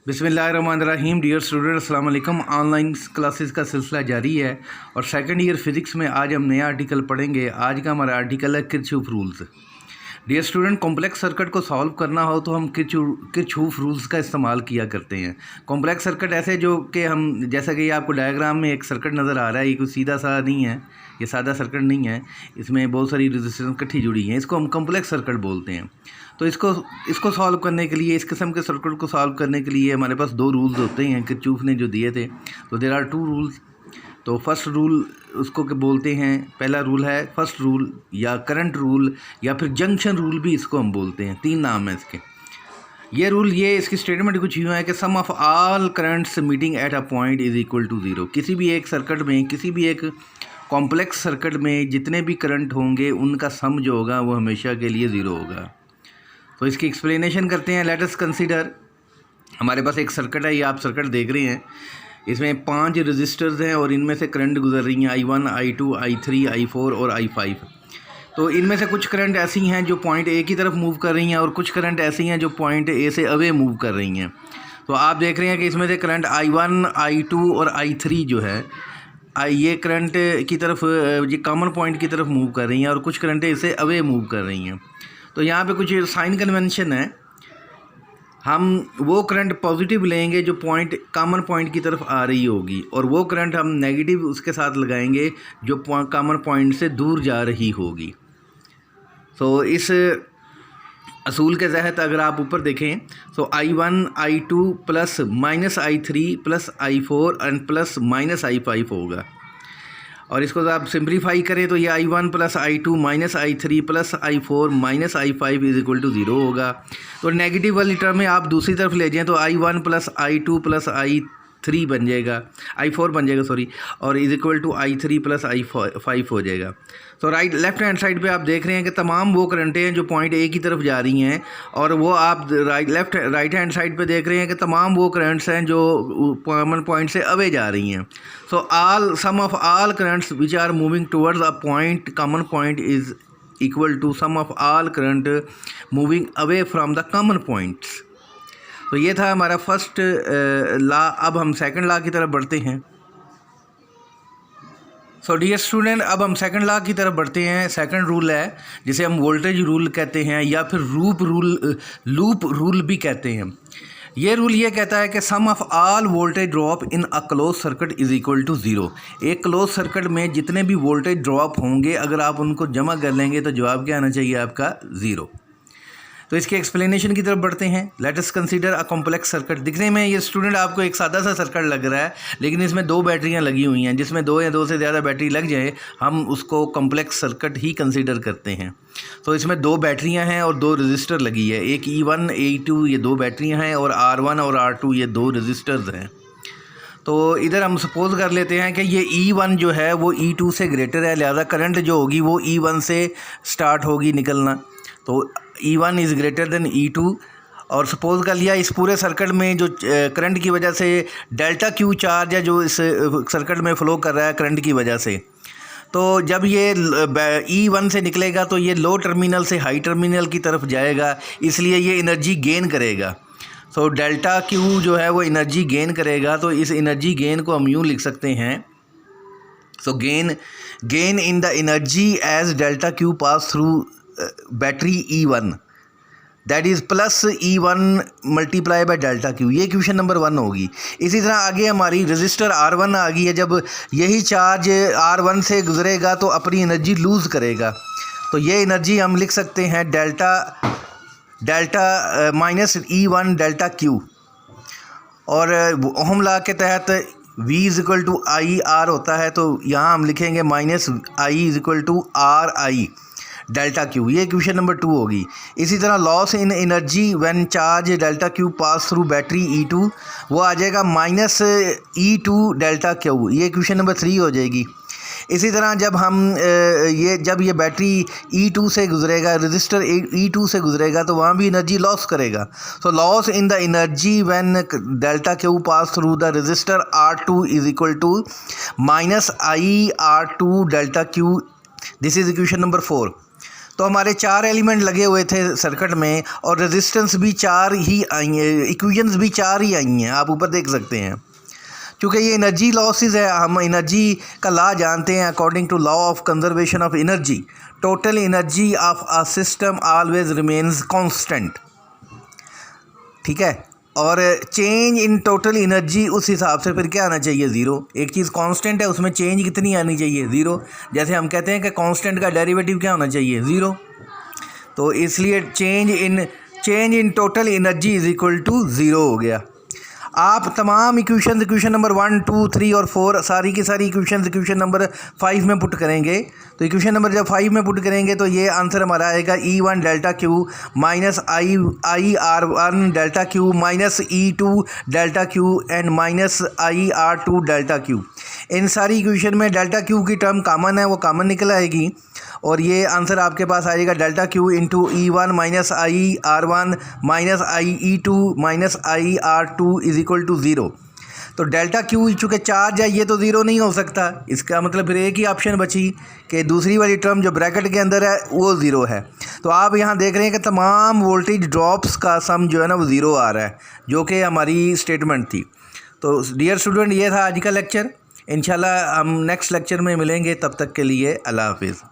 बिस्मिल्लाहिर्रहमानिर्रहीम। Dear student, अस्सलाम वालेकुम। ऑनलाइन क्लासेस का सिलसिला जारी है और सेकंड ईयर फिज़िक्स में आज हम नया आर्टिकल पढ़ेंगे। आज का हमारा आर्टिकल है Kirchhoff rules. Dear student, complex circuit को सॉल्व करना हो तो हम किरचॉफ रूल्स का इस्तेमाल किया करते हैं। कॉम्प्लेक्स सर्किट ऐसे जो कि हम, जैसा कि आपको डायग्राम में एक सर्किट नज़र आ रहा है, ये कोई सीधा सा नहीं है, ये सादा सर्किट नहीं है, इसमें बहुत सारी रेजिस्टेंस इकट्ठी जुड़ी हैं, इसको हम कॉम्प्लेक्स सर्किट बोलते हैं। तो इसको सॉल्व करने के लिए, इस किस्म के सर्किट को सॉल्व करने के लिए हमारे पास दो रूल्स होते हैं किरचॉफ ने जो दिए थे। तो देयर आर टू रूल्स। तो फर्स्ट रूल उसको के बोलते हैं, पहला रूल है फर्स्ट रूल या करंट रूल या फिर जंक्शन रूल भी इसको हम बोलते हैं। तीन नाम है इसके। ये रूल, ये इसकी स्टेटमेंट कुछ यूँ है कि sum of all currents meeting at a point is equal to zero. किसी भी एक सर्किट में, किसी भी एक कॉम्प्लेक्स सर्किट में जितने भी करंट होंगे उनका सम जो होगा वो हमेशा के लिए ज़ीरो होगा। तो इसकी एक्सप्लेनेशन करते हैं। लेट अस कंसीडर, हमारे पास एक सर्किट है, ये आप सर्किट देख रहे हैं, इसमें 5 रजिस्टर्स हैं और इनमें से करंट गुजर रही हैं I1, I2, I3, I4 और I5। तो इनमें से कुछ करंट ऐसी हैं जो पॉइंट ए की तरफ मूव कर रही हैं और कुछ करंट ऐसी हैं जो पॉइंट ए से अवे मूव कर रही हैं। तो आप देख रहे हैं कि इसमें से करंट I1, I2 और I3 जो है, ये करंट की तरफ, ये कॉमन पॉइंट की तरफ मूव कर रही हैं और कुछ करंट इससे अवे मूव कर रही हैं। तो यहाँ पे कुछ साइन कन्वेंशन है, हम वो करंट पॉजिटिव लेंगे जो पॉइंट कॉमन पॉइंट की तरफ आ रही होगी और वो करंट हम नेगेटिव उसके साथ लगाएंगे जो कॉमन पॉइंट से दूर जा रही होगी। तो इस असूल के तहत अगर आप ऊपर देखें तो I1, I2 plus minus I3 plus I4 and plus minus I5 होगा। और इसको आप सिंप्लीफाई करें तो ये I1 plus I2 minus I3 plus I4 minus I5 is equal to zero होगा। तो नेगेटिव वाली टर्म में आप दूसरी तरफ ले जाएं तो I1 plus I2 plus I3 बन जाएगा, I4 बन जाएगा सॉरी, और is equal to I3 plus I5 हो जाएगा। तो लेफ्ट हैंड साइड पे आप देख रहे हैं कि तमाम वो करंटें हैं जो पॉइंट ए की तरफ जा रही हैं और वो आप राइट हैंड साइड पे देख रहे हैं कि तमाम वो करंट्स हैं जो कॉमन पॉइंट से अवे जा रही हैं। So sum of all currents which are moving towards a point common point is equal to sum of all current moving away from the common points. तो ये था हमारा फर्स्ट लॉ। अब हम सेकंड लॉ की तरफ बढ़ते हैं। सो डियर स्टूडेंट, अब हम सेकंड लॉ की तरफ बढ़ते हैं। सेकंड रूल है जिसे हम वोल्टेज रूल कहते हैं या फिर लूप रूल भी कहते हैं। ये रूल ये कहता है कि sum of all voltage drop in a close circuit is equal to zero. एक क्लोज सर्किट में जितने भी वोल्टेज ड्रॉप होंगे अगर आप उनको जमा कर लेंगे तो जवाब क्या आना चाहिए आपका? ज़ीरो। तो इसके एक्सप्लेनेशन की तरफ बढ़ते हैं। Let us consider a complex circuit. दिखने में ये स्टूडेंट आपको एक सादा सा सर्किट लग रहा है, लेकिन इसमें दो बैटरियां लगी हुई हैं, जिसमें दो या दो से ज़्यादा बैटरी लग जाए हम उसको कॉम्प्लेक्स सर्किट ही कंसीडर करते हैं। तो इसमें दो बैटरियां हैं और दो रजिस्टर लगी है, एक E1, E2 ये दो बैटरियाँ हैं और R1 और R2 ये दो रजिस्टर्स हैं। तो इधर हम सपोज़ कर लेते हैं कि ये E1 जो है वो E2 से ग्रेटर है, लिहाजा करंट जो होगी वो E1 से स्टार्ट होगी निकलना। तो E1 is greater than E2 और सपोज़ कर लिया इस पूरे सर्किट में जो करंट की वजह से डेल्टा Q चार्ज है जो इस सर्किट में फ़्लो कर रहा है करंट की वजह से, तो जब ये E1 से निकलेगा तो ये लो टर्मिनल से हाई टर्मिनल की तरफ जाएगा, इसलिए ये एनर्जी गेन करेगा। तो डेल्टा Q जो है वो एनर्जी गेन करेगा। तो इस एनर्जी गेन को हम यूँ लिख सकते हैं, so gain in the energy as delta Q pass through battery E1 that is plus E1 multiply by delta Q। ये क्वेश्चन नंबर 1 होगी। इसी तरह आगे हमारी रजिस्टर R1 आ गई है, जब यही चार्ज R1 से गुजरेगा तो अपनी एनर्जी लूज़ करेगा। तो ये एनर्जी हम लिख सकते हैं delta minus E1 delta Q। और ओहम लॉ के तहत V is equal to I R होता है, तो यहाँ हम लिखेंगे minus I is equal to RI delta Q। ये क्वेश्चन नंबर 2 होगी। इसी तरह loss in energy when charge delta Q pass through battery E2, वो आ जाएगा माइनस E2 डेल्टा Q। ये क्वेश्चन नंबर 3 हो जाएगी। इसी तरह जब ये बैटरी E2 से गुजरेगा, रजिस्टर E2 से गुजरेगा तो वहाँ भी एनर्जी लॉस करेगा। तो loss in the energy when delta Q pass through the register R2 is equal to minus I R2 delta Q। This is equation number 4। तो हमारे 4 एलिमेंट लगे हुए थे सर्किट में और रेजिस्टेंस भी 4 ही आई हैं, इक्वेशंस भी 4 ही आई हैं, आप ऊपर देख सकते हैं। क्योंकि ये एनर्जी लॉसेस है, हम एनर्जी का लॉ जानते हैं according to law of conservation of energy, total energy of a system always remains constant, ठीक है। और चेंज इन टोटल एनर्जी उस हिसाब से फिर क्या आना चाहिए, ज़ीरो। एक चीज़ कांस्टेंट है, उसमें चेंज कितनी आनी चाहिए, ज़ीरो। जैसे हम कहते हैं कि कांस्टेंट का डेरिवेटिव क्या होना चाहिए, ज़ीरो। तो इसलिए change in total energy is equal to zero हो गया। आप तमाम इक्वेशन नंबर 1, 2, 3 और 4 सारी की सारी इक्वेशन नंबर 5 में पुट करेंगे। तो इक्वेशन नंबर जब 5 में पुट करेंगे तो ये आंसर हमारा आएगा E1 delta Q minus IR1 delta Q minus E2 delta Q and minus IR2 delta Q. इन सारी इक्वेशन में डेल्टा क्यू की टर्म कॉमन है, वो कॉमन निकल आएगी और ये आंसर आपके पास आएगा delta Q into E1 minus IR1 minus IE2 minus IR2 is equal to zero. तो डेल्टा क्यू चूँकि चार्ज है ये तो ज़ीरो नहीं हो सकता, इसका मतलब फिर एक ही ऑप्शन बची कि दूसरी वाली टर्म जो ब्रैकेट के अंदर है वो ज़ीरो है। तो आप यहाँ देख रहे हैं कि तमाम वोल्टेज ड्रॉप्स का सम जो है ना वो ज़ीरो आ रहा है, जो कि हमारी स्टेटमेंट थी। तो डियर स्टूडेंट, ये था आज का लेक्चर। इंशाल्लाह हम नेक्स्ट लेक्चर में मिलेंगे, तब तक के लिए अल्लाह हाफिज़।